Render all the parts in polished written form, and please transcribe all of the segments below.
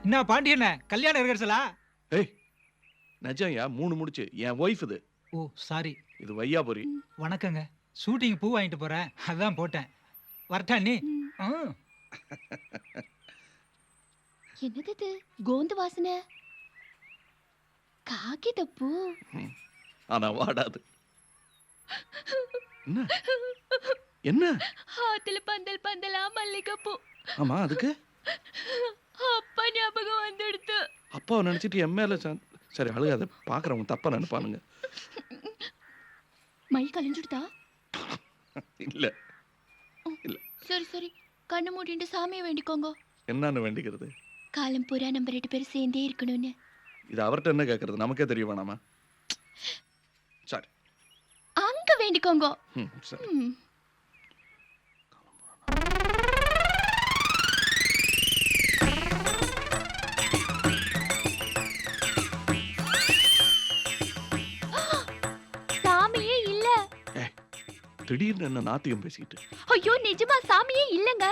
என்ன பாண்டியண்ண கல்யாணம் ரிஹர்சலா? ஏய் நிஜம்யா 3 முடிச்சு என் ஒய்ஃப் இது. ஓ சாரி. இது வையாபுரி. வணக்கங்க. ஷூட்டிங் பூ வாங்கிட்டு போறேன், அதான் போட்டேன். வரட்டா நீ? என்னது இது? கோந்து வாசனை. காகித பூ. ஆனா வாடாது. என்ன என்ன? ஆத்துல பந்தல் பந்தலா மல்லிகைப்பூ. ஆமா அதுக்கு அப்பா ஞாபகம் வந்துடுது. அப்பாவை நினைச்சிட்டு எம்எல்ஏ சரி அழுகாத, பாக்குறவங்க தப்பா நினைப்பானுங்க. மை கலைஞ்சுடுதா? இல்ல இல்ல. சரி சரி, கண்ணு மூடிட்டு சாமியை வேண்டிக்கோங்க. என்னன்னு வேண்டிக்கிறது? காலம் பூரா நம்ம 2 பேரும் சேர்ந்தே இருக்கணும்னு. இது அவர்கிட்ட என்ன கேட்கறது, நமக்கே தெரிய வேணாமா? சரி அங்க வேண்டிக்கோங்க. சரி. சாமியே இல்ல. திடீர்னு என்ன நாத்தியம் பேசிட்டு? ஐயோ நிஜமா சாமியே இல்லங்க.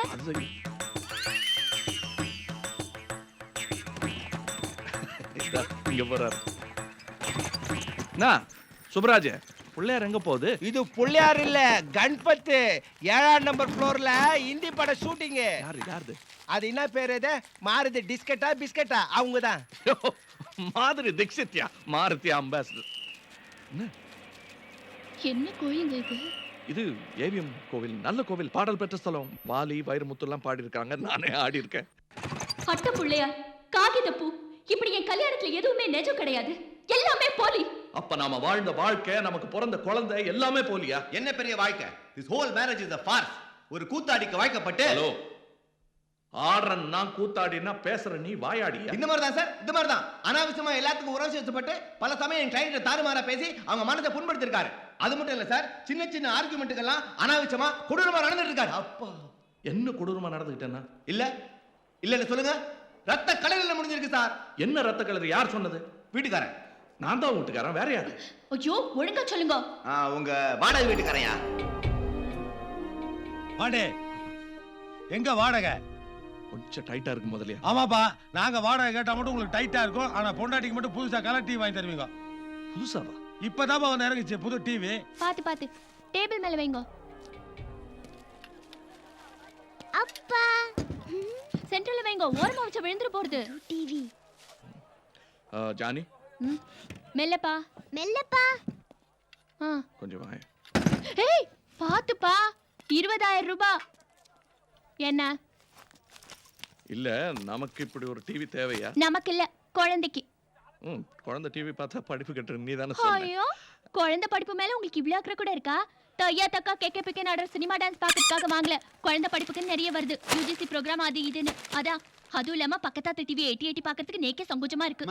இங்க போறாரு. சுப்ராஜ், புள்ளையார் எங்க போகுது? இது புள்ளையார் இல்ல, கணபதி. 7ஆம் நம்பர் ஃப்ளோர்ல இந்தி பட ஷூட்டிங். யாரு? அது என்ன பேர்? இது மாருதி டிஸ்கட்டா பிஸ்கட்டா? அவங்கதான். மாதிரி தீக்ஷித்யா, மாருதி அம்பாசிடர். என்ன கோயிலுங்க இது? இது ஏவிஎம் கோவில், நல்ல கோவில், பாடல் பெற்ற ஸ்தலம். வாலி வைரமுத்து எல்லாம் பாடி இருக்காங்க, நானே ஆடி இருக்கேன். அட்ட புள்ளையார், காகித பூ, இப்படி என் கல்யாணத்துல எதுவுமே நிஜம் கிடையாது, எல்லாமே போலி. அப்ப நாம வாழ்ந்த வாழ்க்கை, நமக்கு பிறந்த குழந்தை எல்லாமே போலியா? என்ன பெரிய வாழ்க்கை? This whole marriage is a farce. ஒரு கூத்தாடிக்கு வாழ்க்கப்பட்டு. ஹலோ, ஆடுறன் நான் கூத்தாடினா பேசுற நீ வாயாடியா? இந்த மாதிரி தான் சார், இந்த மாதிரி தான் அனாவசியமா எல்லாத்துக்கும் உணர்ச்சி வச்சப்பட்டு பல சமயம் என் கிளையண்ட்டை தாறுமாறா பேசி அவங்க மனசை புண்படுத்திருக்காரு. அது மட்டும் இல்ல சார், சின்ன சின்ன ஆர்குமெண்ட்டுக்கெல்லாம் அனாவசியமா கொடூரமா நடந்துட்டு இருக்காரு. அப்பா என்ன கொடூரமா நடந்துக்கிட்டேன்னா? இல்லன்னு சொல்லுங்க. ரத்த கலரில முடிஞ்சிருக்கு சார். என்ன ரத்த கலர்? யார் சொன்னது? வீட்டுக்காரன். நான் தான் வீட்டுக்காரன், வேற யாரு? ஐயோ ஒழுங்கா சொல்லுங்க. உங்க வாடகை வீட்டுக்காரையா? வாடே எங்க வாடகை? கொஞ்சம் டைட்டா இருக்கு முதல்ல. ஆமாப்பா, நாங்க வாடகை கேட்டா மட்டும் உங்களுக்கு டைட்டா இருக்கும். ஆனா பொண்டாட்டிக்கு மட்டும் புதுசா கலர் டிவி வாங்கி தருவீங்க. புதுசாவா? இப்பதான் வந்து இறங்குச்சு புது டிவி. பாத்து டேபிள் மேல வைங்க. அப்பா சென்டர்ல வைங்க, ஓரமா வச்ச விழுந்துற போறது டிவி. ஜானி மெல்லப்பா. கொஞ்சம் வாங்க. ஏய் பாத்துப்பா, 20,000 ரூபாய். என்ன? இல்ல, நமக்கு இப்படி ஒரு டிவி தேவையா? நமக்கு இல்ல, குழந்தைக்கு. குழந்தை டிவி பார்த்தா படிப்பு கட்டுற நீ தானே சொன்ன. ஐயோ, குழந்தை படிப்பு மேல உங்களுக்கு இவ்ளோ அக்கறை கூட இருக்கா? தையா தக்கா கேக்கே பிக்கே நடற சினிமா டான்ஸ் பார்க்கறதுக்காக வாங்கல, குழந்தை படிப்புக்கு நிறைய வருது, யூஜிசி ப்ரோக்ராம் அது இதுன்னு. அதான், அதுவும் இல்லாம பக்கத்தாத்து டிவி 80 பார்க்கறதுக்கு நேக்கே சங்கோஜமா இருக்கு.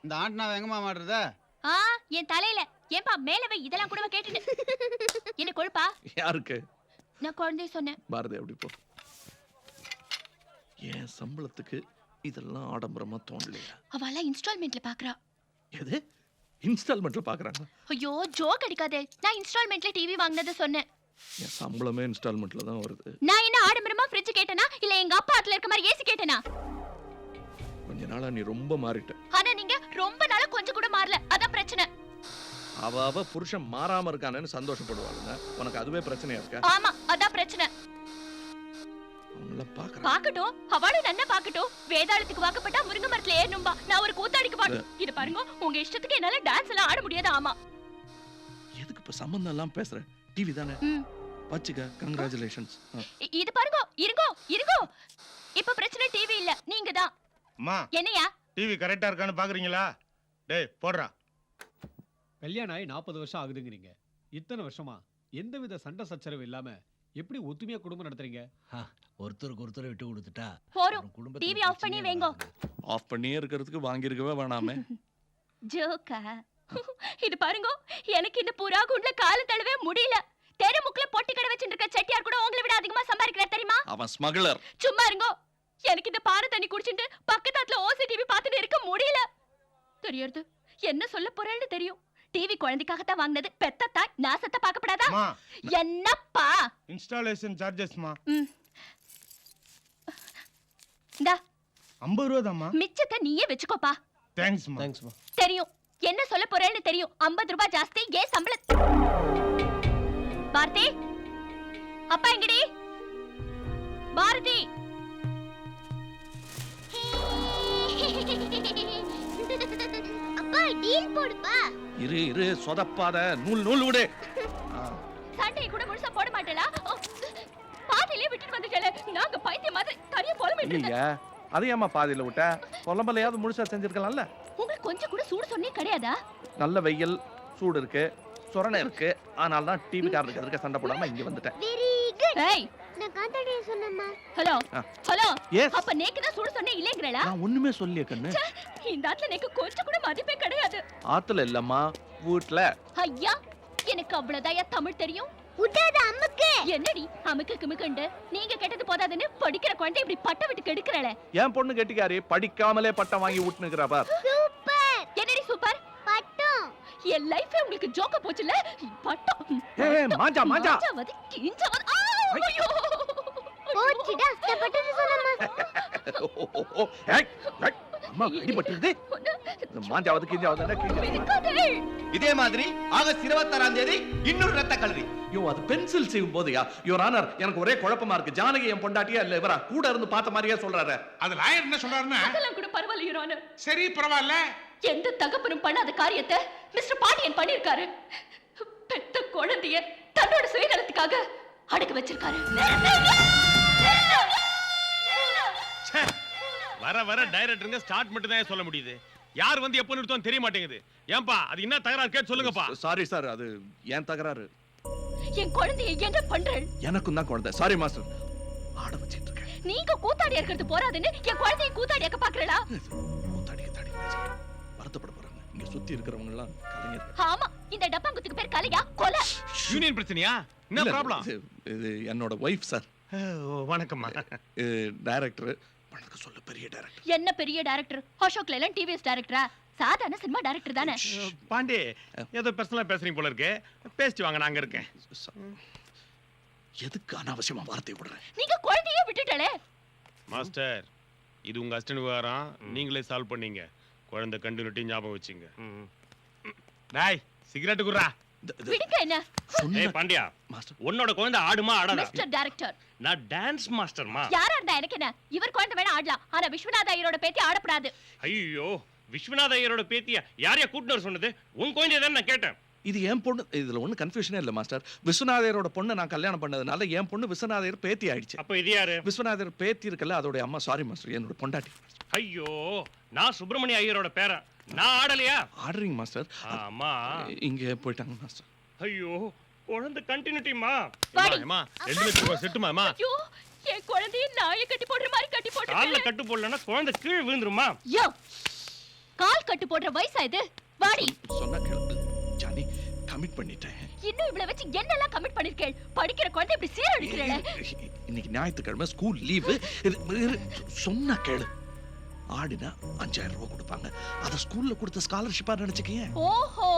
இந்த ஆண்டனா எங்கமா மாடுறத? என் தலையில. ஏன்பா மேல வை, இதெல்லாம் கூட கேட்டுட்டு என்ன கொழுப்பா? யாருக்கு? நான் குழந்தைய சொன்னேன். பாரதி அப்படி போ. ஏன் சம்பளத்துக்கு இதெல்லாம் ஆடம்பரமா தோணலையா? அவளா இன்ஸ்டால்மெண்ட்ல பாக்குறா. எது இன்ஸ்டால்மெண்ட்ல பாக்குறாங்க? ஐயோ ஜோக் அடிக்காதே, நான் இன்ஸ்டால்மெண்ட்ல டிவி வாங்குனத சொன்னேன். என் சம்பளமே இன்ஸ்டால்மெண்ட்ல தான் வருது. நான் என்ன ஆடம்பரமா ஃப்ரிட்ஜ் கேட்டனா இல்ல எங்க அப்பா ஆத்துல இருக்க மாதிரி ஏசி கேட்டனா? கொஞ்ச நாளா நீ ரொம்ப மாறிட்ட. ஆனா நீங்க ரொம்ப நாளா கொஞ்சம் கூட மாறல, அதான் பிரச்சனை. அவ புருஷன் மாறாம இருக்கானேன்னு சந்தோஷப்படுவாளுங்க, உனக்கு அதுவே பிரச்சனையா இருக்கா? ஆமா, அதான் பிரச்சனை. பாக்கட்டும், அவளும் நன்ன பாக்கட்டும். வேதாளத்துக்கு வாக்கப்பட்டா முருங்க மரத்துல ஏறணும்பா, நான் ஒரு கூத்தாடிக்கு பாடு. இது பாருங்க, உங்க இஷ்டத்துக்கு என்னால டான்ஸ் எல்லாம் ஆட முடியாது. ஆமா, எதுக்கு இப்ப சம்பந்தம் எல்லாம் பேசுற? டிவி தானே வச்சுக்க. கங்க்ராச்சுலேஷன்ஸ். இது பாருங்க, இருங்கோ. இப்ப பிரச்சனை டிவி இல்ல, நீங்க தான். அம்மா, என்னையா டிவி கரெக்டா இருக்கான்னு பாக்குறீங்களா? டேய் போடுறா. கல்யாணம் ஆகி 40 வருஷம் ஆகுதுங்கிறீங்க. இத்தனை வருஷமா எந்தவித சண்டை சச்சரவு இல்லாம எப்படி ஒத்துமையா குடும்பம் நடத்துறீங்க? ஒருத்தருக்கு ஒருத்தர் விட்டு கொடுத்துட்டா போறோம். டிவி ஆஃப் பண்ணி வைங்க. ஆஃப் பண்ணியே இருக்கிறதுக்கு வாங்கிருக்கவே வேணாமே. ஜோக்கா. இது பாருங்க, எனக்கு இந்த புறா குண்டுல கால தடவே முடியல. தெருமுக்குல பொட்டி கடை வச்சிட்டு இருக்க செட்டியார் கூட உங்களை விட அதிகமா சம்பாதிக்கிறார் தெரியுமா? அவன் ஸ்மக்லர். சும்மா இருங்கோ. எனக்கு இந்த பாறை தண்ணி குடிச்சிட்டு பக்கத்துல ஓசி டிவி பார்த்துட்டு இருக்க முடியல. தெரியுது என்ன சொல்ல போறேன்னு தெரியும். டிவி குழந்தைக்காக தான் வாங்குனது, பெத்த தாய் நாசத்தை பார்க்கப்படாதா? என்னப்பா இன்ஸ்டாலேஷன் சார்ஜஸ்மா? இந்தா 50 ரூபா தாம்மா. மிச்சத்தை நீயே வச்சுக்கோப்பா. தேங்க்ஸ்மா. தேங்க்ஸ்மா. தெரியும் என்ன சொல்ல போறேன்னு தெரியும். 50 ரூபாய் ஜாஸ்தி ஏன் சம்பள. பாரதி அப்பா எங்கடி? பாரதி அப்பா டீல் போடுப்பா. இரு இரு சொதப்பாத, நூல் விடு. சண்டையை கூட முழுசா போட மாட்டேளா? பாதியிலே விட்டுட்டு வந்துட்டேல. நாங்க பைத்திய மாதிரி தனியா போலமிட்டு. இல்லையா அதையம்மா பாதியில விட்ட, கொல்லம்பலையாவது முழுசா செஞ்சிருக்கலாம்ல. உங்களுக்கு கொஞ்சம் கூட சூடு சொன்னே கிடையாதா? நல்ல வெயில், சூடு இருக்கு, சொரணை இருக்கு. அதனால தான் டிவி காரருக்கு அதுக்கு சண்டை போடாம இங்க வந்துட்டேன். Very good. ஏய் நான் காந்தாடியே சொன்னம்மா. Hello hello. Yes. அப்ப நேக்கு தான் சூடு சொன்னே இல்லங்கறடா? நான் ஒண்ணுமே சொல்லியே கண்ணு. இந்த ஆத்துல நேக்கு கொஞ்சம் கூட மதிப்பே கிடையாது. ஆத்துல இல்லம்மா, வீட்ல. ஐயா எனக்கு அவ்வளவுதான் தமிழ் தெரியும். உடாத அம்முக்கு. என்னடி அம்முக்கு கிமுக்குண்டு? நீங்க கேட்டது போதாதுன்னு படிக்கிற குழந்தை இப்படி பட்ட விட்டு கெடுக்கறல. என் பொண்ணு கெட்டிக்காரி படிக்காமலே பட்டம் வாங்கி விட்டுனுக்குறா பார். சூப்பர். என்னடி சூப்பர்? பட்டம். என் லைஃபே உங்களுக்கு ஜோக்க போச்சுல. பட்டம். ஏய் மாஞ்சா. மாஞ்சாவது கிஞ்சாவது. ஐயோ போச்சுடா. பட்டது சொன்னம்மா. ஏய் அம்மா அடிபட்டுது. மாஞ்சாவது கிஞ்சாவது. இதே மாதிரி ஆகஸ்ட் 26ஆம் தேதி இன்னொரு ரத்த கல்லறி. யோ அது பென்சில் செய்யும் போதுயா. யுவர் ஆனர் எனக்கு ஒரே குழப்பமா இருக்கு. ஜானகி என் பொண்டாட்டியா இல்ல இவரா கூட இருந்து பார்த்த மாதிரியே சொல்றாரு. அது லாயர் என்ன சொல்றாருன்னா, அதெல்லாம் கூட பரவாயில்ல யுவர் ஆனர். சரி பரவாயில்ல. எந்த தகப்பனும் பண்ணாத காரியத்தை மிஸ்டர் பாண்டியன் பண்ணிருக்காரு. பெத்த குழந்தைய தன்னோட சுயநலத்துக்காக அடக்க வச்சிருக்காரு. வர டைரக்டருங்க ஸ்டார்ட் மட்டும் தான் சொல்ல முடியுது. யார் வந்து எப்போ நிறுத்தும் தெரிய மாட்டேங்குது. ஏன்பா அது என்ன தகராறு கேட்டு சொல்லுங்கப்பா. சாரி சார், அது ஏன் தகராறு. என் குழந்தைய என்ன பண்றேன்? எனக்கும் தான் குழந்தை. Sorry master. ஆட வச்சிட்டு இருக்கேன். நீங்க கூத்தாடி இருக்கிறது போறாதுன்னு என் குழந்தைய கூத்தாடியாக்க பாக்குறடா? கூத்தாடி வருத்தப்பட போறாங்க. இங்க சுத்தி இருக்கிறவங்க எல்லாம் கலைஞர்கள். ஆமா, இந்த டப்பாங்குத்துக்கு பேர் கலையா கொலை? யூனியன் பிரச்சனையா? என்ன ப்ராப்ளம்? இது என்னோட வைஃப் சார். வணக்கம்மா. டைரக்டர் பணத்துக்கு சொல்ல பெரிய டைரக்டர். என்ன பெரிய டைரக்டர்? அசோக் லேலன் டிவிஎஸ் டைரக்டரா? சாதாரண சினிமா டைரக்டர் தானே. பாண்டி ஏதோ பர்சனலா பேசுறீங்க போல இருக்கு. பேசிட்டு வாங்க, நான் அங்க இருக்கேன். எதுக்கு அனாவசியமா வார்த்தை விடுறேன்? நீங்க குழந்தையே விட்டுட்டலே. மாஸ்டர் இது உங்க அசிஸ்டன்ட் விவகாரம், நீங்களே சால்வ் பண்ணீங்க. குழந்தை கண்டினியூட்டி ஞாபகம் வச்சுங்க. டேய் சிகரெட் குறா. விடுங்க என்ன? ஏய் பாண்டியா, மாஸ்டர் உன்னோட குழந்தை ஆடுமா ஆடாதா? மிஸ்டர் டைரக்டர், நான் டான்ஸ் மாஸ்டர்மா. யாரா இருந்தா எனக்கு என்ன? இவர் குழந்தை வேணா ஆடலாம், ஆனா விஸ்வநாத ஐயரோட பேத்தி ஆடப்படாது. ஐயோ, விஸ்வநாத ஐயரோட பேத்தியா? யாரையா கூட்டிட்டு வர சொன்னது? உன் குழந்தை தான் நான் கேட்டேன். இது என் பொண்ணு. இதுல ஒன்றும் கன்ஃபியூஷனே இல்லை மாஸ்டர். விஸ்வநாதரோட பொண்ணு நான் கல்யாணம் பண்ணதுனால என் பொண்ணு விஸ்வநாதர் பேத்தி ஆயிடுச்சு. அப்ப இது யாரு? விஸ்வநாதர் பேத்தி இருக்கல, அதோட அம்மா. சாரி மாஸ்டர், என்னோட பொண்டாட்டி. ஐயோ, நான் சுப்பிரமணிய ஐயரோட பேரன். நான் ஆடலையா? Ordering master. ஆமா, இங்க போயிட்டாங்க மாஸ்டர். ஐயோ, குழந்தை கண்டினியூட்டிமா. வாடி. அம்மா 2 லட்சம் ரூபாய் செட்டுமா? ஐயோ, என் குழந்தைய நாயை கட்டி போடுற மாதிரி கட்டி கால்ல போட்டு. கட்டு போடலன்னா குழந்தை கீழே விழுந்துருமா? யோ, கால் கட்டு போடுற வயசா இது? வாடி. சொன்னா கேளு ஜானி, கமிட் பண்ணிட்டேன். இன்னும் இவ்வளவு வச்சு என்னெல்லாம் கமிட் பண்ணிருக்கேன்? படிக்கிற குழந்தை இப்படி சீரழிக்கிறேன். இன்னைக்கு ஞாயிற்றுக்கிழமை ஸ்கூல் லீவு. சொன்னா கேளு. ஆடினா 5000 ரூபாய் கொடுப்பாங்க. அத ஸ்கூல்ல கொடுத்த ஸ்காலர்ஷிப்பா நினைச்சுக்கீங்க. ஓஹோ,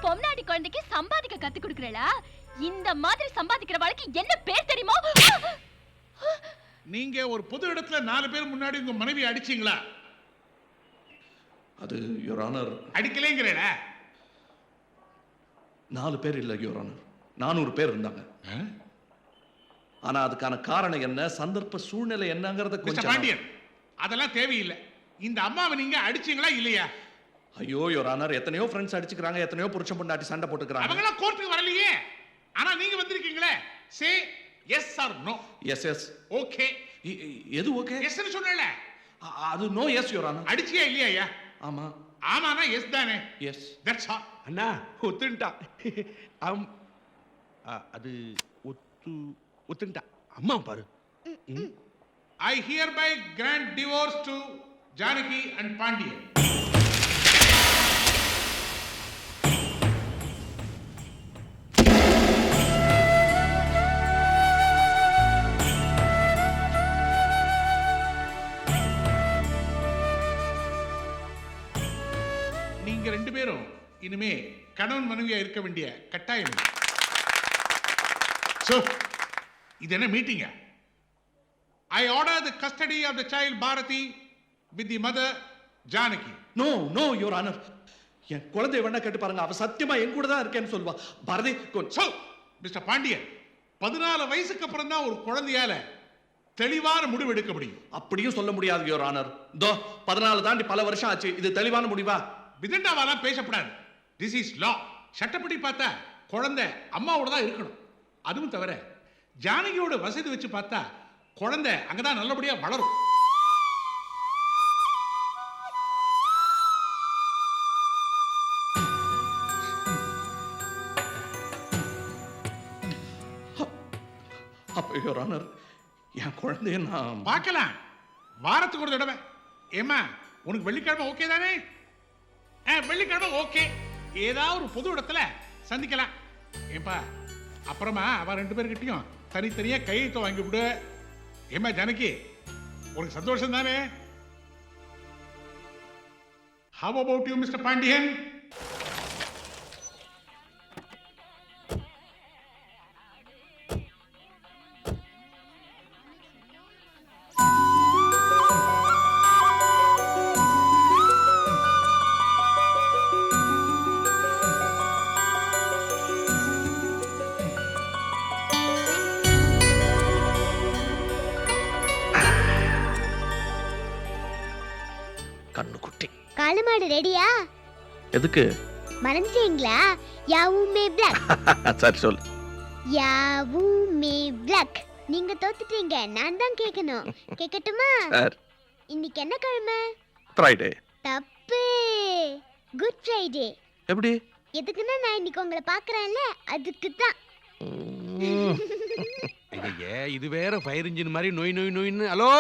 பொம்னாடி குழந்தைக்கு சம்பாதிக்க கத்து கொடுக்கறளா? இந்த மாதிரி சம்பாதிக்கிற வாழ்க்கை என்ன பேர் தெரியுமா? நீங்க ஒரு பொது இடத்துல 4 பேர் முன்னாடி உங்க மனைவி அடிச்சீங்களா? அது யுவர் ஆனர். அடிக்கலைங்கிறேடா. 4 பேர் இல்ல யுவர் ஆனர், 400 பேர் இருந்தாங்க. ஆனா அதுக்கான காரணம் என்ன, சந்தர்ப்ப சூழ்நிலை என்னங்கறத மிஸ்டர் கொஞ்சம். பாண்டியன், அதெல்லாம் தேவையில்லை. இந்த அம்மாவை நீங்க அடிச்சீங்களா இல்லையா? ஐயோ யுவர் ஆனர், எத்தனையோ ஃப்ரெண்ட்ஸ் அடிச்சுக்கிறாங்க, எத்தனையோ புருஷன் பொண்டாட்டி சண்டை போட்டுக்கிறாங்க. அவங்க எல்லாம் கோர்ட்டுக்கு வரலையே. ஆனா நீங்க வந்திருக்கீங்களே. Say yes or no. Yes yes. Okay. எது ஓகே? எஸ் னு சொன்னேல. அது நோ எஸ் யுவர் ஆனர். அடிச்சியா இல்லையா? ஆமா. ஆமானா எஸ் தானே. எஸ். That's all. அண்ணா ஒத்துண்டா. அது ஒத்துண்டா. அம்மா பாரு. I hereby grant divorce to Janaki and Pandian. நீங்க 2 பேரும் இனிமே கணவன் மனைவியா இருக்க வேண்டிய கட்டாயம் இல்லை. So, இது என்ன மீட்டிங்கா? I order the custody of the child Bharati with the mother, Janaki. No no your honour. என் குழந்தை வேணா கேட்டு பாருங்க, அவ சத்தியமா என் கூட தான் இருக்கேன்னு சொல்லுவா. Bharathi So, Mr. பாண்டியன், 14 வயசுக்கு அப்புறம் தான் ஒரு குழந்தையால தெளிவான முடிவு எடுக்க முடியும். அப்படியும் சொல்ல முடியாது யுவர் ஆனர். தோ 14 தாண்டி பல வருஷம் ஆச்சு, இது தெளிவான முடிவா? விதண்டாவாலாம் பேசப்படாது. This is law. சட்டப்படி பார்த்தா குழந்தை அம்மாவோட தான் இருக்கணும். அதுவும் தவிர ஜானகியோட வசதி வச்சு பார்த்தா குழந்தை அங்கதான் நல்லபடியா வளரும். அப்ப யுவர் ஆனர், என் குழந்தைய நான் பார்க்கலாம், வாரத்துக்கு ஒரு தடவை. ஏமா உனக்கு வெள்ளிக்கிழமை ஓகே தானே? வெள்ளிக்கிழமை ஓகே, ஏதாவது ஒரு பொது இடத்துல சந்திக்கலாம். ஏப்பா அப்புறமா அவ 2 பேர்கிட்டயும் தனித்தனியா கையெழுத்த வாங்கி விடு. ஏமா ஜானகி, உனக்கு சந்தோஷம் தானே? How about you, Mr. Pandian? கண்ணுக்குட்டி. காலமாடு ரெடியா? எதுக்கு? மறந்துட்டீங்களா? யாவுமே பிளாக். சரி சொல்லு. யாவுமே பிளாக். நீங்க தோத்துட்டீங்க, நான் தான் கேட்கணும். கேட்கட்டுமா? சார், இன்னைக்கு என்ன கிழமை? ஃப்ரைடே. தப்பு, குட் ஃப்ரைடே. எப்படி? எதுக்குன்னா நான் இன்னைக்கு உங்களை பார்க்கறேன்ல, அதுக்கு தான். ஐயே, இது வேற ஃபயர் இன்ஜின் மாதிரி நோய் நோய் நோயின்னு. ஹலோ,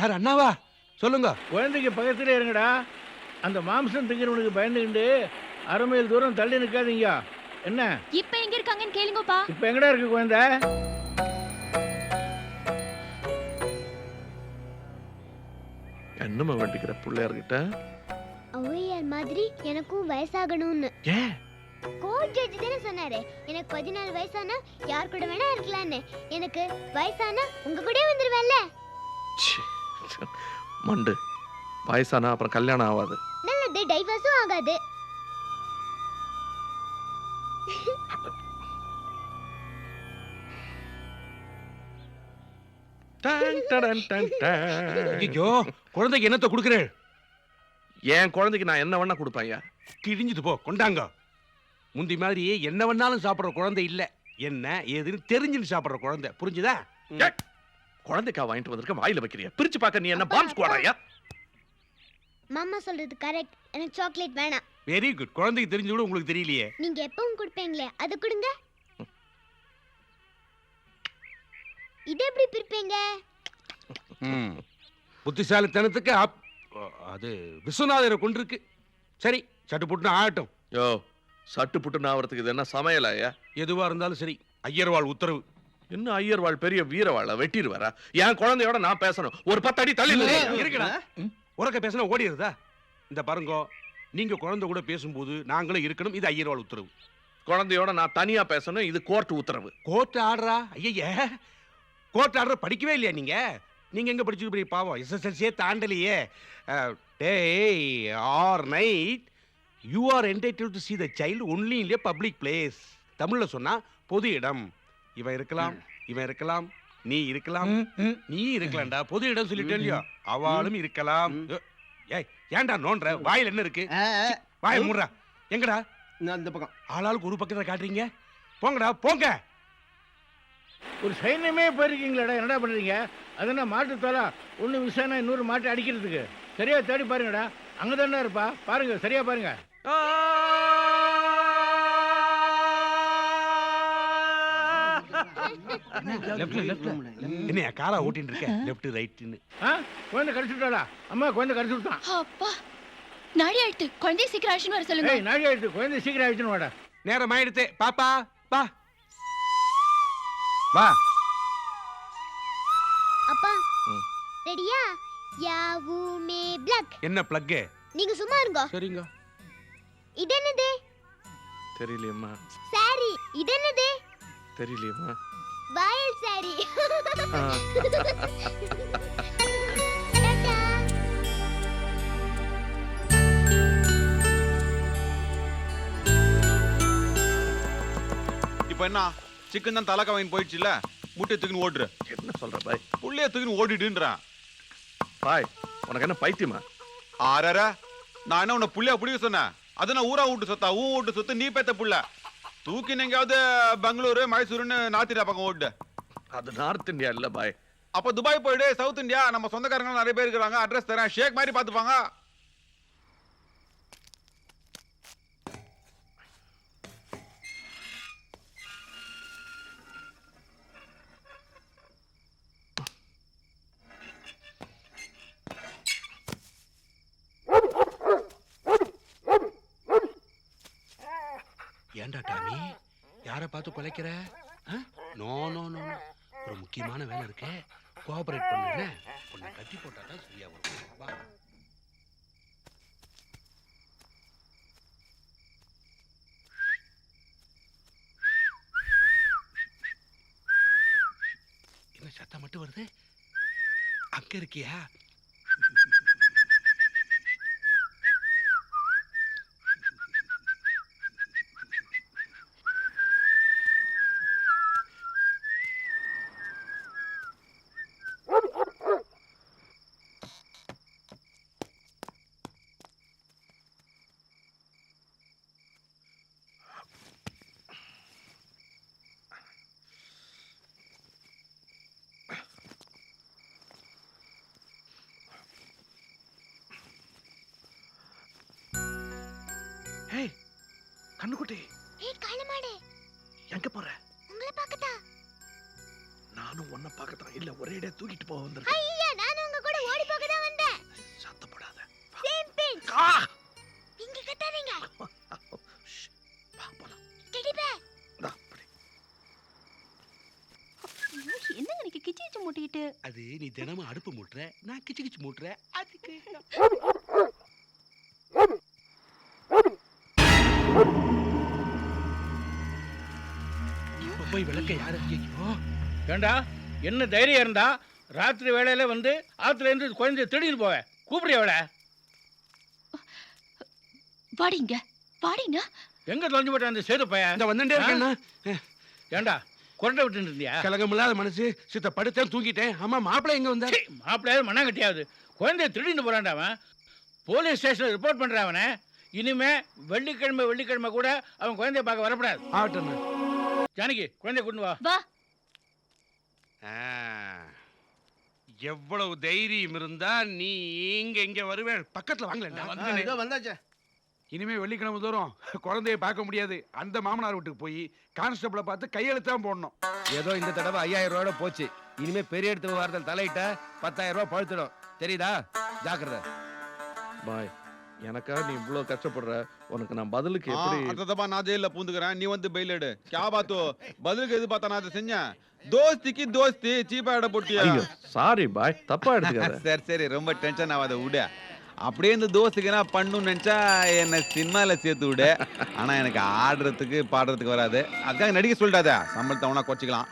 யார் அண்ணாவா? சொல்லுங்க. குழந்தைக்கு பக்கத்துல இருங்கடா. அந்த மாம்சம் திங்கிறவனுக்கு பயந்துக்கிண்டு அரை மைல் தூரம் தள்ளி நிற்காதீங்க. என்ன இப்ப எங்க இருக்காங்கன்னு கேளுங்கப்பா. இப்ப எங்கடா இருக்கு குழந்தை? என்னமா வேண்டிக்கிற பிள்ளையார்கிட்ட? ஔவையார் மாதிரி எனக்கும் வயசாகணும்னு. ஏன்? கோர்ட் ஜட்ஜ் தானே சொன்னாரு, எனக்கு 14 வயசானா யார் கூட வேணா இருக்கலாம்னு. எனக்கு வயசானா உங்க கூட வந்துருவேன்ல. மண்டு, வயசானா அப்புறம் கல்யாணம் ஆகாது. நல்லது, டைவர்ஸும் ஆகாது. ஐயோ, குழந்தைக்கு என்னத்த கொடுக்குறேன்? என் குழந்தைக்கு நான் என்ன வேணா கொடுப்பேன் ஐயா. கிழிஞ்சுது போ, கொண்டாங்க. முந்தி மாதிரி என்ன வேணாலும் சாப்பிடுற குழந்தை இல்ல, என்ன ஏதுன்னு தெரிஞ்சுன்னு சாப்பிடுற குழந்தை. புரிஞ்சுதா? குழந்தைக்கா வாங்கிட்டு வந்திருக்க, வாயில வைக்கிறியா? பிரிச்சு பார்க்க நீ என்ன பாம்ஸ் ஸ்குவாடாயா? மாமா சொல்றது கரெக்ட், எனக்கு சாக்லேட் வேணாம். Very good. குழந்தைக்கு தெரிஞ்சு கூட உங்களுக்கு தெரியலையே. நீங்க எப்பவும் கொடுப்பீங்களே, அது கொடுங்க. இது எப்படி பிரிப்பீங்க? புத்திசாலித்தனத்துக்கு அது விஸ்வநாதரை கொண்டிருக்கு. சரி, சட்டு புட்டு ஆகட்டும். யோ, சட்டு புட்டு ஆவறதுக்கு இது என்ன சமையலாயா? எதுவா இருந்தாலும் சரி, ஐயர்வாள் உத்தரவு. இன்னும் ஐயர்வாள் பெரிய வீரவாள வெட்டிடுவாரா? என் குழந்தையோட நான் பேசணும். ஒரு 10 அடி தள்ளி இருக்கடா. உறக்க பேசினா ஓடிடுதா? இந்த பாருங்க, நீங்க குழந்தை கூட பேசும்போது நாங்களும் இருக்கணும். இது ஐயர்வாள் உத்தரவு. குழந்தையோட நான் தனியா பேசணும். இது கோர்ட் உத்தரவு. கோர்ட் ஆர்டரா? ஐய, கோர்ட் ஆர்டர் படிக்கவே இல்லையா நீங்க? நீங்க எங்க படிச்சுட்டு போய் பாவம் எஸ்எஸ்எல்சியே தாண்டலையே. டேய் all right you are entitled to see the child only in a public place. தமிழ்ல சொன்னா பொது இடம். இவன் இருக்கலாம், இவன் இருக்கலாம், நீ இருக்கலாம், நீ இருக்கலாம்டா. பொது இடம் சொல்லிட்டே இல்லையா? அவளும் இருக்கலாம். ஏய், ஏன்டா நோன்ற? வாயில் என்ன இருக்கு? வாயை மூடுறா. எங்கடா? இந்த பக்கம். ஆளாளுக்கு ஒரு பக்கத்தை காட்டுறீங்க. போங்கடா, போங்க. ஒரு சைன்யமே போயிருக்கீங்களா? என்னடா பண்றீங்க? அதென்ன மாட்டு தோலா? ஒண்ணு விஷயம்னா இன்னொரு மாட்டை அடிக்கிறதுக்கு. சரியா தேடி பாருங்கடா. அங்கதானே இருப்பா, பாருங்க, சரியா பாருங்க. என்ன காரா ஓட்டிட்டு இருக்க? லெஃப்ட் ரைட்னு. குழந்தை கடிச்சுட்டாளா? அம்மா குழந்தை கடிச்சு விட்டான். அப்பா, நாடி ஆயிடுத்து. குழந்தைய சீக்கிரம் அழைச்சுன்னு வர சொல்லுங்க. ஏய், நாடி ஆயிடுத்து. குழந்தை சீக்கிரம் ஆயிடுச்சுன்னு வாடா. நேரம் ஆயிடுத்து. பாப்பா வா வா. அப்பா ரெடியா? யாவுமே பிளாக். என்ன பிளக்? நீங்க சும்மா இருங்க. சரிங்க. இது என்னது? தெரியலையம்மா. சாரி. இது என்னது? தெரியலையம்மா. வயல் சாரி. டாடா. இப்போ என்ன சிக்கன் தான் தலக்கா வாங்கி போயிடுச்சுல்ல, முட்டை தூக்கின்னு ஓடுற. என்ன சொல்ற பாய்? புள்ளைய தூக்கின்னு ஓடிடுன்றான். பாய் உனக்கு என்ன பைத்தியமா? ஆறாரா, நான் என்ன உன்னை புள்ளைய பிடிக்க சொன்னேன்? அது நான் ஊரா விட்டு சொத்தா? ஊ விட்டு சொத்து நீ பேத்த புள்ள. தூக்கி எங்கேயாவது பெங்களூரு மைசூருன்னு நார்த் பக்கம் ஓடு. அது நார்த் இந்தியா இல்ல பாய். அப்ப துபாய் போயிடு, சவுத் இந்தியா. நம்ம சொந்தக்காரங்க நிறைய பேர் இருக்கிறாங்க, அட்ரஸ் தரேன், ஷேக் மாதிரி பாத்துப்பாங்க. ஏண்டா டாமி, யாரை பார்த்து குலைக்கிற? நோ நோ நோ, ஒரு முக்கியமான வேலை இருக்கு, கோஆபரேட் பண்ணுங்க. உன்னை கட்டி போட்டா தான் சரியா வரும். வா. என்ன சத்தம் மட்டும் வருது? அங்க இருக்கியா? ஏய் கண்ணுக்குட்டி, ஏய் காளமாடே, எங்க போற? உங்களை பார்க்கதா. நானும் உன்னை பார்க்கத்தான். இல்ல ஒரே இடம் தூக்கிட்டு போக வந்திருக்கேன். ஐயா, நானும் உங்க கூட ஓடி போக தான் வந்தேன். சத்தப்படாத. Same pinch. ஆ! இங்க கட்டாதீங்க. ஷ், வா போலாம். Teddy bear. இந்தா, பிடி. என்னங்க நீங்க கிச்சி கிச்சி மூட்டிட்டு? அது நீ தினமும் அடுப்பு மூட்டுற, நான் கிச்சு கிச்சு மூட்டுற. அதுக்கு இப்ப போய் விளக்க யாரு? ஐயோ, ஏண்டா என்ன தைரியம் இருந்தா ராத்திரி வேளையில வந்து ஆத்துல இருந்து குழந்தைய திருடின்னு போவேன். கூப்பிடுறிய அவளை? வாடிங்க வாடிங்க. எங்க தொலைஞ்சு போட்ட அந்த சேது பையன்? இந்த வந்துட்டே இருக்கேன்னா. ஏண்டா குரண்டை விட்டு இருந்தியா? கலகமில்லாத மனசு, சித்த படுத்தேன் தூங்கிட்டேன். ஆமா, மாப்பிள்ளை எங்க வந்தா? மாப்பிள்ளையாவது மண்ணாங்கட்டியாவது குழந்தைய திருடின்னு போறான்டா அவன். போலீஸ் ஸ்டேஷன்ல ரிப்போர்ட் பண்றான் அவனை. இனிமே வெள்ளிக்கிழமை கூட அவன் குழந்தைய பார்க்க வரக்கூடாது. ஆகட்டும். ஜானகி குழந்தைய கொண்டு வா. வா. எவ்வளவு தைரியம் இருந்தா நீ இங்க வருவேன்? பக்கத்துல வாங்கல. வந்தாச்சே. இனிமே வெள்ளிக்கிழமை தோறும் குழந்தைய பார்க்க முடியாது. அந்த மாமனார் வீட்டுக்கு போய் கான்ஸ்டபிளை பார்த்து கையெழுத்தான் போடணும். ஏதோ இந்த தடவை 5000 ரூபாயோட போச்சு. இனிமே பெரிய இடத்து வாரத்தில் தலையிட்ட 10,000 ரூபாய் பழுத்துடும். தெரியுதா? ஜாக்கிரதை. பாய், எனக்கா நீ இவ்வளவு கஷ்டப்படுற? உனக்கு நான் பதிலுக்கு எப்படி? அடுத்ததப்பா நான் ஜெயில பூந்துக்கிறேன், நீ வந்து பெயில் எடு. கே பாத்தோ பதிலுக்கு எது பார்த்தா நான் அதை செஞ்சேன். தோஸ்திக்கு தோஸ்தி சீப்பா இட போட்டியா? ஐயோ சாரி பாய், தப்பா எடுத்துக்காத. சரி சரி, ரொம்ப டென்ஷன் ஆகாத விடு. அப்படியே இந்த தோஸ்துக்கு நான் பண்ணணும்னு நினைச்சா என்ன சினிமால சேர்த்து விடு. ஆனா எனக்கு ஆடுறதுக்கு பாடுறதுக்கு வராது. அதுக்காக நடிக்க சொல்லிட்டாத. சம்பளத்தை அவனா குறைச்சிக்கலாம்.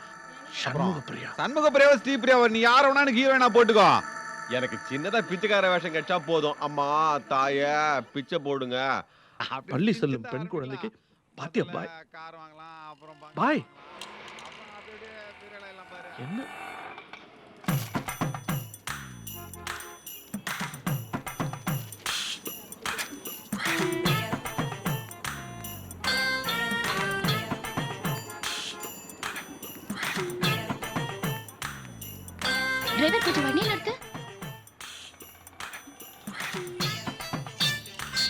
சண்முகப்பிரியாவோ ஸ்ரீபிரியாவோ நீ யார வேணா எனக்கு ஹீரோயினா போட்டுக்கோ. எனக்கு சின்னதா பிச்சைக்கார வேஷம் கிடைச்சா போதும். அம்மா தாய பிச்சை போடுங்க. பள்ளி செல்லும் பெண் குழந்தைக்கு பாத்தியா பாய்? கார் வாங்கலாம், அப்புறம் பாய் என்ன டிரைவர் கொஞ்சம் வண்டியில நிறுத்து.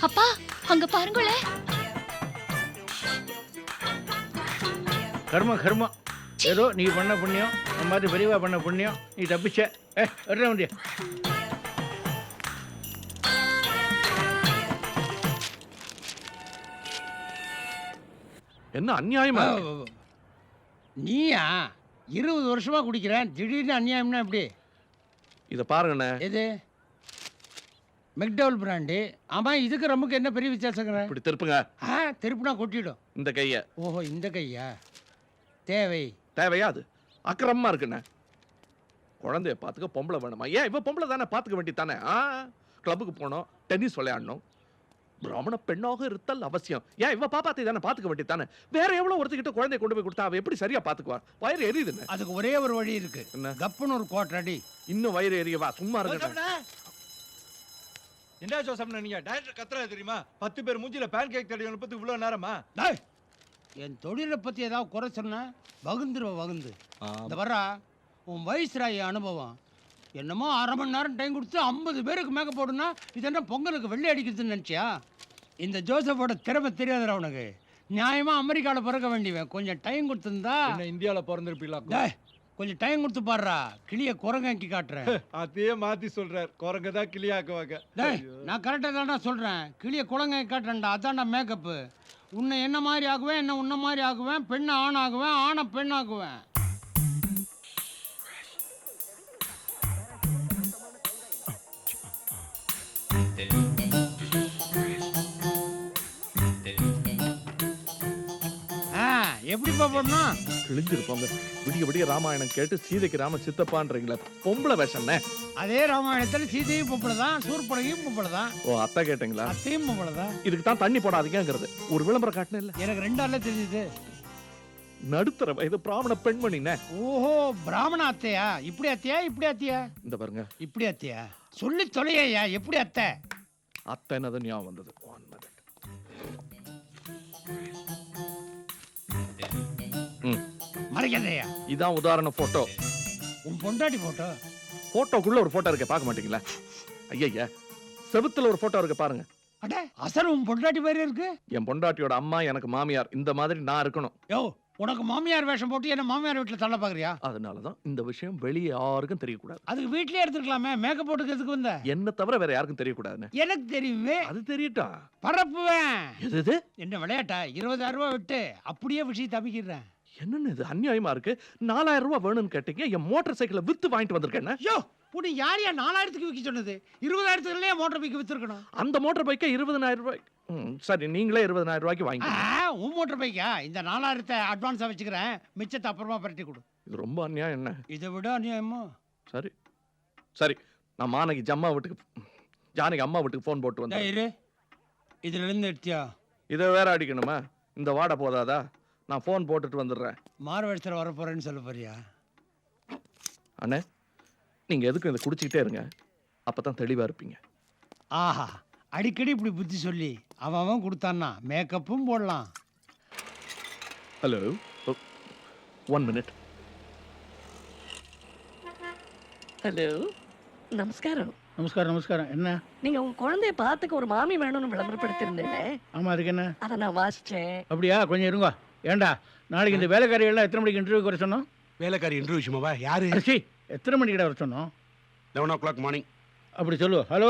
அப்பா அங்க பாருங்களே. கர்மம் ஏதோ நீ பண்ண புண்ணியம், நம்ம மாதிரி பெரியவா பண்ண புண்ணியம், நீ தப்பிச்ச. வர்ற வண்டிய. என்ன அநியாயமா இருக்கு? நீயா 20 வருஷமா குடிக்கிறேன், திடீர்னு அநியாயம்னா எப்படி? இத பாருங்கண்ணே. எது? மெக்டவுல் பிராண்டு. ஆமா, இதுக்கு ரம்முக்கு என்ன பெரிய வித்தியாசங்கிற? இப்படி திருப்புங்க. திருப்புனா கொட்டிடும். இந்த கைய. ஓஹோ, இந்த கையா? தேவையா? அது அக்கிரமமா இருக்குண்ணே. குழந்தைய பாத்துக்க பொம்பளை வேணுமா? ஏன் இவ பொம்பளை தானே, பாத்துக்க வேண்டி தானே. கிளப்புக்கு போனோம், டென்னிஸ் விளையாடணும். பிராமண பெண்ணாக இருத்தல் அவசியம். ஏன் இவ பாப்பாத்தை தானே பாத்துக்க வேண்டியதானே? வேற எவ்வளவு ஒருத்திக்கிட்ட குழந்தைய கொண்டு போய் கொடுத்தா அவ எப்படி சரியா பாத்துக்குவா? வயிறு எரியுதுன்னு. அதுக்கு ஒரே ஒரு வழி இருக்கு. என்ன? கப்புன்னு ஒரு கோட்டை அடி. இன்னும் வயிறு எரியவா? சும்மா இருக்க. என்ன ஜோசப் நீங்க டைரக்டர் கத்துறா தெரியுமா? 10 பேர் மூஞ்சில பேன் கேக் தடவி அனுப்பி இவ்வளவு நேரமா? டேய், என் தொழிலை பத்தி ஏதாவது குறை சொன்னா வகுந்து இந்த வர்றா உன் வயசுரா என் அனுபவம். என்னமோ 1/2 மணி நேரம் டைம் கொடுத்து 50 பேருக்கு மேக்கப் போடுனா இது என்ன பொங்கலுக்கு வெள்ளை அடிக்கிறதுன்னு நினச்சியா? இந்த ஜோசப்போட திறமை தெரியாதுடா உனக்கு. நியாயமா அமெரிக்காவில் பிறக்க வேண்டியவன். கொஞ்சம் டைம் கொடுத்துருந்தா இந்தியாவில் பிறந்திருப்பீங்களா? டேய், கொஞ்சம் டைம் கொடுத்து பாடுறா. கிளியை குரங்காக்கி காட்டுறேன். அதையே மாத்தி சொல்றார். குரங்க தான் கிளியாக்குவாங்க. டேய், நான் கரெக்டாக தான்டா சொல்கிறேன். கிளியை குரங்காக்கி காட்டுறேன்டா. அதான்டா மேக்கப்பு. உன்னை என்ன மாதிரி ஆகுவேன், என்ன உன்ன மாதிரி ஆகுவேன், பெண்ணை ஆண் ஆகுவேன், ஆணை பெண் ஆகுவேன். எப்படிப்பா பண்ணணும்? கிழிஞ்சிருப்பாங்க. விடிய விடிய ராமாயணம் கேட்டு சீதைக்கு ராம சித்தப்பான்றீங்களா? பொம்பளை வேஷம்னே. அதே ராமாயணத்துல சீதையும் பொம்பளை தான், சூர்படகையும் பொம்பளை தான். ஓ, அத்தை கேட்டீங்களா? அத்தையும் பொம்பளை தான். இதுக்கு தான் தண்ணி போடாதீங்கிறது ஒரு விளம்பரம் காட்டின இல்ல? எனக்கு 2 ஆள்ல தெரியுது. நடுத்தர வயது பிராமண பெண்மணினே. ஓஹோ, பிராமண அத்தையா? இப்படி அத்தையா, இப்படி அத்தையா? இந்த பாருங்க, இப்படி அத்தையா? சொல்லி தொலையா. எப்படி அத்தை? அத்தை என்னது ஞாபகம் வந்தது. 1 minute. மறைக்காதையா. இதான் உதாரண போட்டோ. உன் பொண்டாட்டி போட்டோ? போட்டோக்குள்ள ஒரு போட்டோ இருக்கு, பார்க்க மாட்டீங்களா? ஐயா, செவுத்துல ஒரு போட்டோ இருக்கு பாருங்க. அட, அசல் உன் பொண்டாட்டி மாதிரி இருக்கு. என் பொண்டாட்டியோட அம்மா எனக்கு மாமியார். இந்த மாதிரி நான் இருக்கணும். யோ, உனக்கு மாமியார் வேஷம் போட்டு என்ன மாமியார் வீட்டுல தள்ள பாக்குறியா? அதனாலதான் இந்த விஷயம் வெளியே யாருக்கும் தெரியக்கூடாது. அதுக்கு வீட்லயே எடுத்துக்கலாமே. மேக்கப் போட்டுக்கிறதுக்கு வந்த என்ன தவிர வேற யாருக்கும் தெரியக்கூடாதுன்னு. எனக்கு தெரியுமே. அது தெரியட்டும். பரப்புவேன். எது என்ன விளையாட்டா? 20,000 ரூபாய் விட்டு அப்படியே விஷயம் தப்பிக்கிறேன். என்னன்னு இது அநியாயமா இருக்கு. 4,000 ரூபாய் வேணும்னு கேட்டீங்க. என் மோட்டார் சைக்கிளை வித்து வாங்கிட்டு வந்திருக்கேன். யோ, உன்னை யார் 4,000க்கு விற்க சொன்னது? 20,000த்துலயே மோட்டார் பைக் வித்துருக்கணும். அந்த மோட்டார் பைக்கை 20,000 ரூபாய். சரி, நீங்களே 20,000 ரூபாய்க்கு வாங்கிக்கோங்க. உன் மோட்டார் பைக்கா? இந்த 4,000த்தை அட்வான்ஸா வச்சுக்கிறேன். மிச்சத்தை அப்புறமா பரட்டி கொடு. இது ரொம்ப அநியாயம். என்ன இதை விட அநியாயமா? சரி சரி, நான் மானகி ஜானகி அம்மா வீட்டுக்கு போன் போட்டு வந்தேன். இரு, இதுல இருந்து எடுத்தியா? இதை வேற அடிக்கணுமா? இந்த வாடை போதாதா? நான் போன் போட்டுட்டு வந்துடுறேன். மார்வெடுத்துல வர போறேன்னு சொல்ல போறியா? அண்ணே, நீங்க எதுக்கும் இதை குடிச்சிக்கிட்டே இருங்க. அப்பதான் தெளிவா இருப்பீங்க. ஆஹா, அடிக்கடி இப்படி புத்தி சொல்லி அவன் கொடுத்தான்னா மேக்கப்பும் போடலாம். Hello, 1 minute. ஹலோ, நமஸ்காரம். நமஸ்காரம். நமஸ்காரம். என்ன? நீங்க உங்க குழந்தைய பார்த்துக்க ஒரு மாமி வேணும்னு விளம்பரப்படுத்திருந்தேன். ஆமா, அதுக்கு என்ன? அதை நான் வாசிச்சேன். அப்படியா? கொஞ்சம் இருங்க. ஏண்டா, நாளைக்கு இந்த வேலைக்காரிகள் எத்தனை மணிக்கு இன்டர்வியூக்கு வர சொன்னோம்? வேலைக்காரி இன்டர்வியூ விஷயமாவா? யாரு? எத்தனை மணிக்கிட்ட வர சொன்னோம்? 11 o'clock மார்னிங். அப்படி சொல்லு. ஹலோ,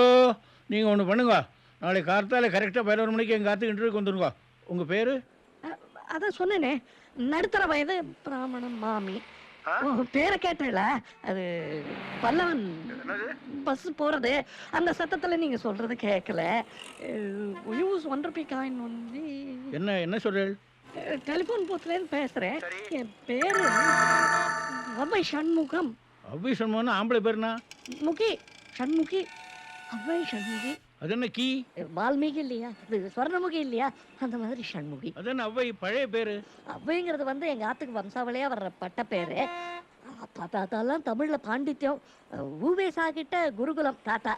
நீங்கள் ஒன்று பண்ணுங்க. நாளைக்கு கார்த்தால கரெக்டாக 11 மணிக்கு எங்கள் கார்த்துக்கு இன்டர்வியூக்கு வந்துருங்க. உங்கள் பேர்? அதான் சொன்னேனே, நடுத்தர வயது பிராமணன் மாமி. பேரை கேட்டல, அது பல்லவன் பஸ் போறது. அந்த சத்தத்துல நீங்க சொல்றது கேட்கல. Use 1 rupee coin only. என்ன சொல்றேன்? டெலிபோன் பூத்துல இருந்து பேசுறேன். என் பேரு அவ்வை சண்முகம். அவ்வை சண்முகம் ஆம்பளை பேருனா? முகி சண்முகி. அவ்வை சண்முகி. அது என்ன கீ? வால்மீகி இல்லையா? அது ஸ்வர்ணமுகி இல்லையா? அந்த மாதிரி சண்முகி. அது என்ன அவ்வை பழைய பேரு? அவ்வைங்கிறது வந்து எங்க ஆத்துக்கு வம்சாவளியா வர்ற பட்ட பேரு. தாத்தாலாம் தமிழ்ல பாண்டித்யம். ஊவேசா கிட்ட குருகுலம் தாத்தா.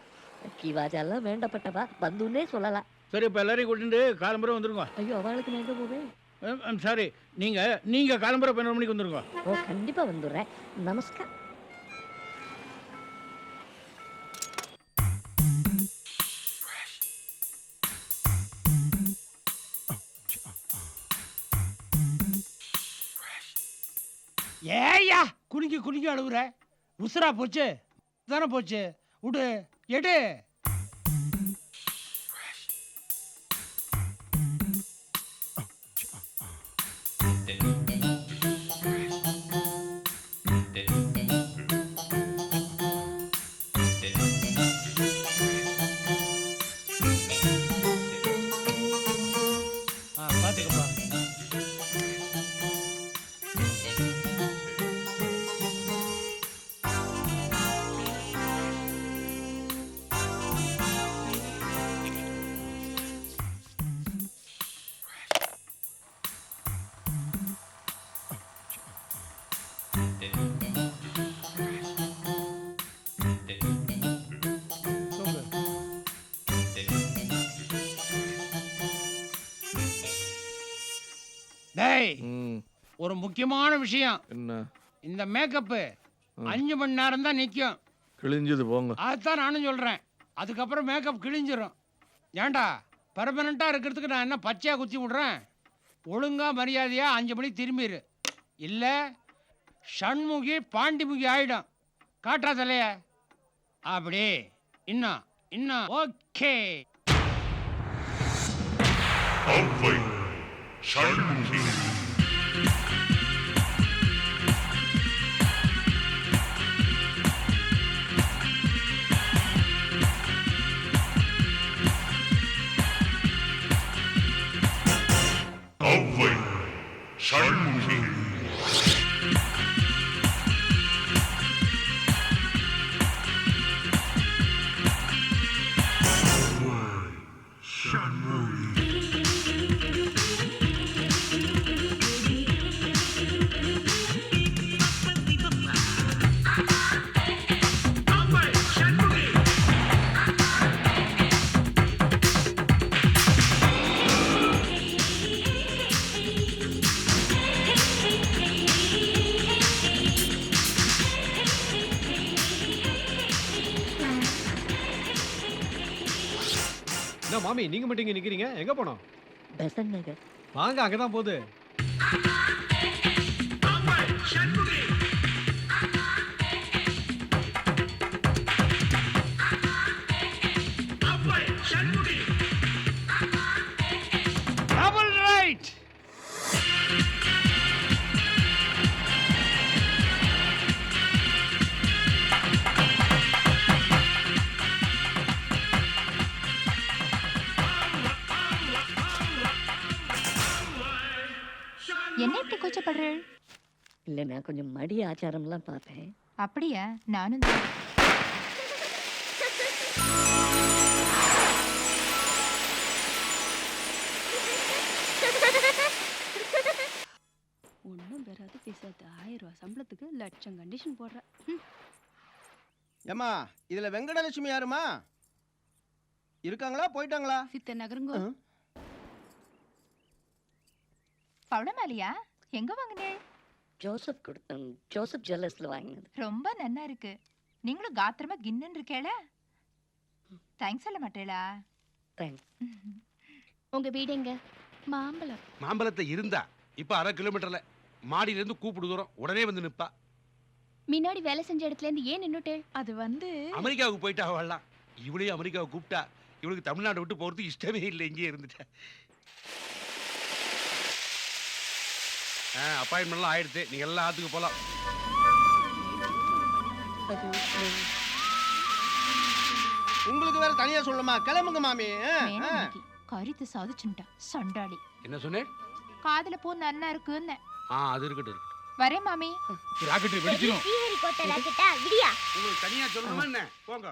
கிவாஜெல்லாம் வேண்டப்பட்டவா, பந்துன்னே சொல்லலாம். சரி, இப்போ எல்லாரையும் கூட்டிட்டு காலம்பரம் வந்துருங்க. ஐயோ, அவளுக்கு நான் எங்க போவேன்? சாரி, நீங்க காலம்பரம் 11 மணிக்கு வந்துருங்க. ஓ, கண்டிப்பா வந்துடுறேன். நமஸ்கார். ஏய்யா, குனிக்கி அழுகுற. உசுரா போச்சு தானே போச்சு. விடு, எடு. பாத்துக்கப்பா. டேய் ம், ஒரு முக்கியமான விஷயம். என்ன இந்த மேக்கப்பு 5 மணி நேரம் தான் நிற்கும். கிழிஞ்சது போங்க. அதுதான் நானும் சொல்கிறேன். அதுக்கப்புறம் மேக்கப் கிழிஞ்சிரும். ஏன்டா பெர்மனண்ட்டாக இருக்கிறதுக்கு நான் என்ன பச்சையாக குத்தி விட்றேன்? ஒழுங்கா மரியாதையா 5 மணிக்கு திரும்பிடு. இல்லை ஷண்முகி பாண்டிமுகி ஆயிடும். காட்டுறா தலைய அப்படி. இன்னும் இன்னும் ஓகே. என்ன மாமி நீங்க மட்டும் இங்க நிக்கிறீங்க? எங்க போனோம்? பெசன்ட் நகர். வாங்க, அங்கதான் போகுது. Double right. என்ன இப்படி கூச்சப்படுறேள்? இல்லை, நான் கொஞ்சம் மடி ஆச்சாரம்லாம் பார்த்தேன். அப்படியா? நானும் தான். ஒன்றும் பெறாது பேசாது. 1000 ரூபா சம்பளத்துக்கு லட்சம் கண்டிஷன் போடுற. ஏம்மா இதுல வெங்கடலட்சுமி யாருமா? இருக்காங்களா போயிட்டாங்களா? சித்த நகருங்க. பவளமாலியா? எங்க வாங்கினே? ஜோசப் கொடுத்தேன். ஜோசப் ஜுவல்லர்ஸ்ல வாங்கினது. ரொம்ப நன்னா இருக்கு. நீங்களும் காத்திரமா கின்னு இருக்கேளா? தேங்க்ஸ் சொல்ல மாட்டேளா? தேங்க்ஸ். உங்க வீடு எங்க? மாம்பழம். மாம்பழத்தை இருந்தா இப்ப 1/2 கிலோமீட்டர்ல மாடியில இருந்து கூப்பிடு தூரம் உடனே வந்து நிப்பா. முன்னாடி வேலை செஞ்ச இடத்துல இருந்து ஏன் நின்னுட்டே? அது வந்து அமெரிக்காவுக்கு போயிட்டா அவள்லாம். இவளையும் அமெரிக்காவுக்கு கூப்பிட்டா இவளுக்கு தமிழ்நாடு விட்டு போறதுக்கு இஷ்டமே இல்லை. இங்கே இருந்துட்டா. அப்பாயின்மெண்ட்லாம் ஆயிடுச்சு. நீங்க எல்லாம் ஆத்துக்கு போலாம். உங்களுக்கு வேற தனியா சொல்லணுமா? கிளம்புங்க மாமி. கருத்து சாதிச்சுட்டா சண்டாளி. என்ன சொன்னேன்? காதுல போ நன்னா இருக்குன்னு. அது இருக்கட்டும். வரேன் மாமி. ராக்கெட் வெடிச்சிரும். ஸ்ரீஹரிகோட்டை ராக்கெட்டா? விடியா? உங்களுக்கு தனியா சொல்லணுமா என்ன? போங்க.